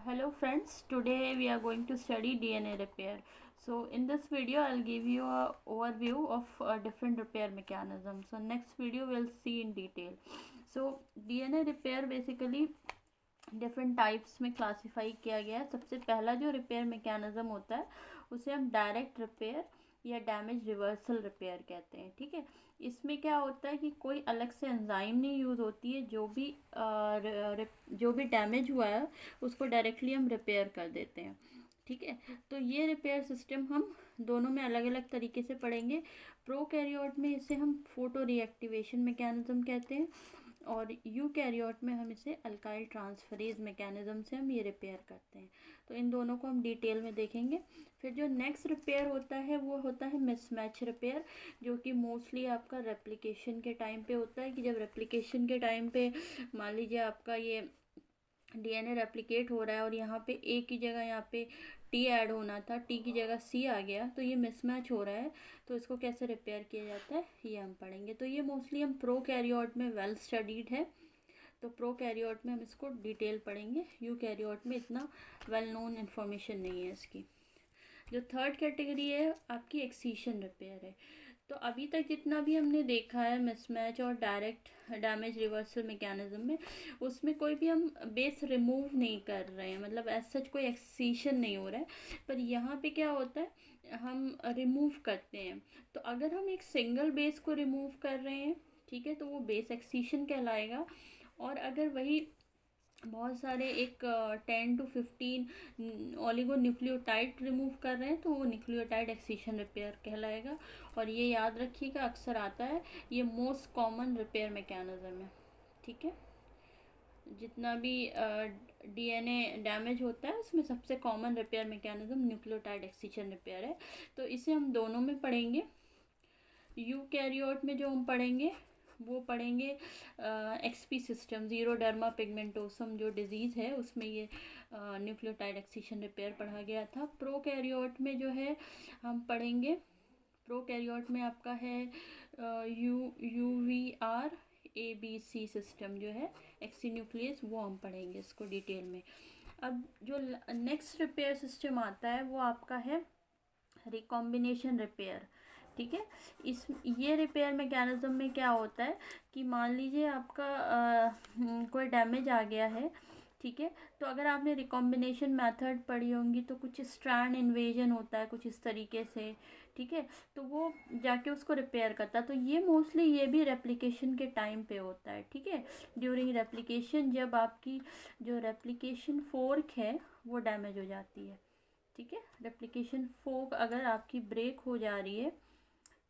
Hello friends, today we are going to study DNA repair. So in this video I'll give you a overview of different repair mechanisms. So next video we'll see in detail. So DNA repair basically different types में classify किया गया है। सबसे पहला जो repair mechanism होता है उसे हम डायरेक्ट रिपेयर या डैमेज रिवर्सल रिपेयर कहते हैं। ठीक है, इसमें क्या होता है कि कोई अलग से एंजाइम नहीं यूज़ होती है, जो भी डैमेज हुआ है उसको डायरेक्टली हम रिपेयर कर देते हैं। ठीक है, तो ये रिपेयर सिस्टम हम दोनों में अलग अलग तरीके से पढ़ेंगे। प्रोकैरियोट में इसे हम फोटो रिएक्टिवेशन मैकेनिज्म कहते हैं और यूकैरियोट में हम इसे अल्काइल ट्रांसफरेज मैकेनिज्म से हम ये रिपेयर करते हैं। तो इन दोनों को हम डिटेल में देखेंगे। फिर जो नेक्स्ट रिपेयर होता है वो होता है मिसमैच रिपेयर, जो कि मोस्टली आपका रेप्लिकेशन के टाइम पे होता है। कि जब रेप्लिकेशन के टाइम पे मान लीजिए आपका ये डीएनए रेप्लिकेट हो रहा है और यहाँ पे ए की जगह यहाँ पे टी ऐड होना था, टी की जगह सी आ गया, तो ये मिसमैच हो रहा है। तो इसको कैसे रिपेयर किया जाता है ये हम पढ़ेंगे। तो ये मोस्टली हम प्रोकैरियोट में वेल स्टडीड है, तो प्रोकैरियोट में हम इसको डिटेल पढ़ेंगे। यूकैरियोट में इतना वेल नोन इन्फॉर्मेशन नहीं है इसकी। जो थर्ड कैटेगरी है आपकी एक्सीशन रिपेयर है। तो अभी तक जितना भी हमने देखा है मिसमैच और डायरेक्ट डैमेज रिवर्सल मैकेनिज्म में, उसमें कोई भी हम बेस रिमूव नहीं कर रहे हैं, मतलब एज सच कोई एक्सीशन नहीं हो रहा है। पर यहाँ पे क्या होता है, हम रिमूव करते हैं। तो अगर हम एक सिंगल बेस को रिमूव कर रहे हैं, ठीक है, तो वो बेस एक्सीशन कहलाएगा। और अगर वही बहुत सारे एक 10 to 15 ओलिगो न्यूक्लियोटाइड रिमूव कर रहे हैं तो वो न्यूक्लियोटाइड एक्सीशन रिपेयर कहलाएगा। और ये याद रखिएगा, अक्सर आता है, ये मोस्ट कॉमन रिपेयर मैकेनिज्म है। ठीक है, जितना भी डीएनए डैमेज होता है उसमें सबसे common repair mechanism nucleotide excision repair है। तो इसे हम दोनों में पढ़ेंगे। यूकैरियोट में जो हम पढ़ेंगे वो पढ़ेंगे एक्सपी सिस्टम, ज़ीरोडर्मा पिगमेंटोसम जो डिजीज़ है उसमें ये न्यूक्लियोटाइड एक्सीशन रिपेयर पढ़ा गया था। प्रोकैरियोट में जो है हम पढ़ेंगे, प्रोकैरियोट में आपका है UVRABC सिस्टम जो है एक्सी न्यूक्लियस, वो हम पढ़ेंगे इसको डिटेल में। अब जो नेक्स्ट रिपेयर सिस्टम आता है वो आपका है रिकॉम्बिनेशन रिपेयर। ठीक है, इस ये रिपेयर मैकेनिज्म में क्या होता है कि मान लीजिए आपका कोई डैमेज आ गया है, ठीक है, तो अगर आपने रिकॉम्बिनेशन मेथड पढ़ी होंगी तो कुछ स्ट्रैंड इन्वेजन होता है कुछ इस तरीके से, ठीक है, तो वो जाके उसको रिपेयर करता है। तो ये मोस्टली ये भी रेप्लिकेशन के टाइम पे होता है। ठीक है, ड्यूरिंग रेप्लिकेशन जब आपकी जो रेप्लिकेशन फोर्क है वो डैमेज हो जाती है। ठीक है, रेप्लिकेशन फोर्क अगर आपकी ब्रेक हो जा रही है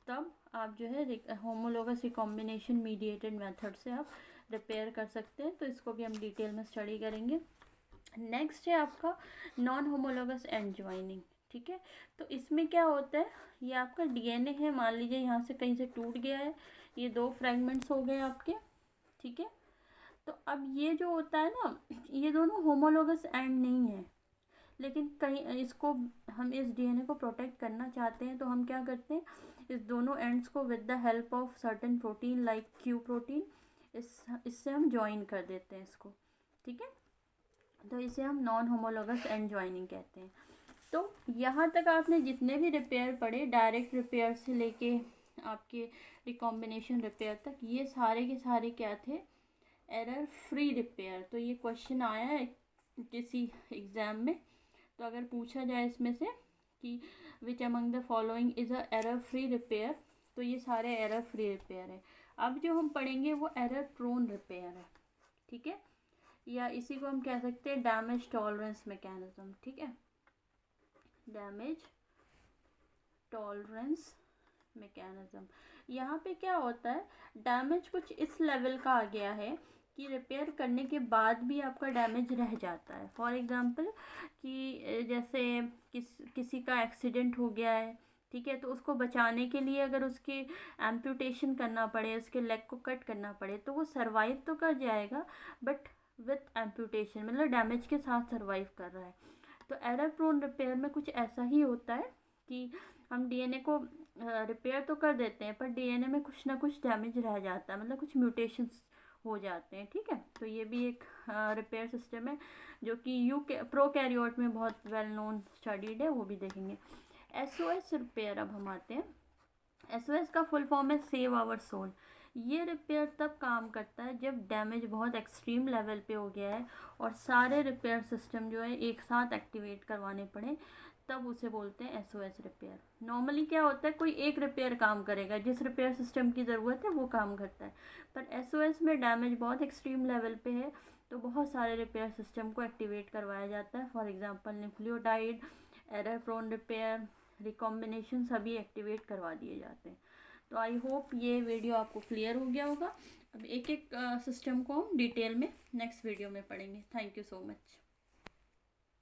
तब आप जो है होमोलोगस रिकॉम्बिनेशन मीडिएटेड मेथड से आप रिपेयर कर सकते हैं। तो इसको भी हम डिटेल में स्टडी करेंगे। नेक्स्ट है आपका नॉन होमोलोगस एंड ज्वाइनिंग। ठीक है, तो इसमें क्या होता है, ये आपका डीएनए है, मान लीजिए यहाँ से कहीं से टूट गया है, ये 2 फ्रेगमेंट्स हो गए आपके। ठीक है, तो अब ये जो होता है ना, ये दोनों होमोलोगस एंड नहीं है, लेकिन कहीं इसको हम इस डीएनए को प्रोटेक्ट करना चाहते हैं तो हम क्या करते हैं, इस दोनों एंड्स को with the help of certain protein like Q protein इससे हम ज्वाइन कर देते हैं इसको। ठीक है, तो इसे हम नॉन होमोलोगस एंड ज्वाइनिंग कहते हैं। तो यहाँ तक आपने जितने भी रिपेयर पढ़े, डायरेक्ट रिपेयर से लेके आपके रिकॉम्बिनेशन रिपेयर तक, ये सारे के सारे क्या थे, एरर फ्री रिपेयर। तो ये क्वेश्चन आया है किसी एग्ज़ाम में, तो अगर पूछा जाए इसमें से कि which among the following is a error free repair, तो ये सारे एरर फ्री रिपेयर है। अब जो हम पढ़ेंगे वो एरर प्रोन रिपेयर है। ठीक है, या इसी को हम कह सकते हैं डैमेज टॉलरेंस मैकेनिज्म। ठीक है, डैमेज टॉलरेंस मैकेनिज्म। यहाँ पे क्या होता है, डैमेज कुछ इस लेवल का आ गया है कि रिपेयर करने के बाद भी आपका डैमेज रह जाता है। फॉर एग्ज़ाम्पल कि जैसे किसी का एक्सीडेंट हो गया है, ठीक है, तो उसको बचाने के लिए अगर उसके एम्पुटेशन करना पड़े, उसके लेग को कट करना पड़े, तो वो सर्वाइव तो कर जाएगा बट विथ एम्पुटेशन, मतलब डैमेज के साथ सर्वाइव कर रहा है। तो एरर प्रोन रिपेयर में कुछ ऐसा ही होता है कि हम डीएनए को रिपेयर तो कर देते हैं पर डीएनए में कुछ ना कुछ डैमेज रह जाता है, मतलब कुछ म्यूटेशंस हो जाते हैं, ठीक है। तो ये भी एक रिपेयर सिस्टम है जो कि प्रोकैरियोट में बहुत वेल नोन स्टडीड है, वो भी देखेंगे। SOS रिपेयर अब हम आते हैं। SOS का फुल फॉर्म है सेव आवर सोल। ये रिपेयर तब काम करता है जब डैमेज बहुत एक्सट्रीम लेवल पे हो गया है और सारे रिपेयर सिस्टम जो है एक साथ एक्टिवेट करवाने पड़े, तब उसे बोलते हैं SOS रिपेयर। नॉर्मली क्या होता है, कोई एक रिपेयर काम करेगा, जिस रिपेयर सिस्टम की ज़रूरत है वो काम करता है। पर SOS में डैमेज बहुत एक्सट्रीम लेवल पे है तो बहुत सारे रिपेयर सिस्टम को एक्टिवेट करवाया जाता है। For example nucleotide, error prone repair, recombination सभी एक्टिवेट करवा दिए जाते हैं। तो आई होप ये वीडियो आपको क्लियर हो गया होगा। अब एक एक सिस्टम को हम डिटेल में नेक्स्ट वीडियो में पढ़ेंगे। Thank you so much.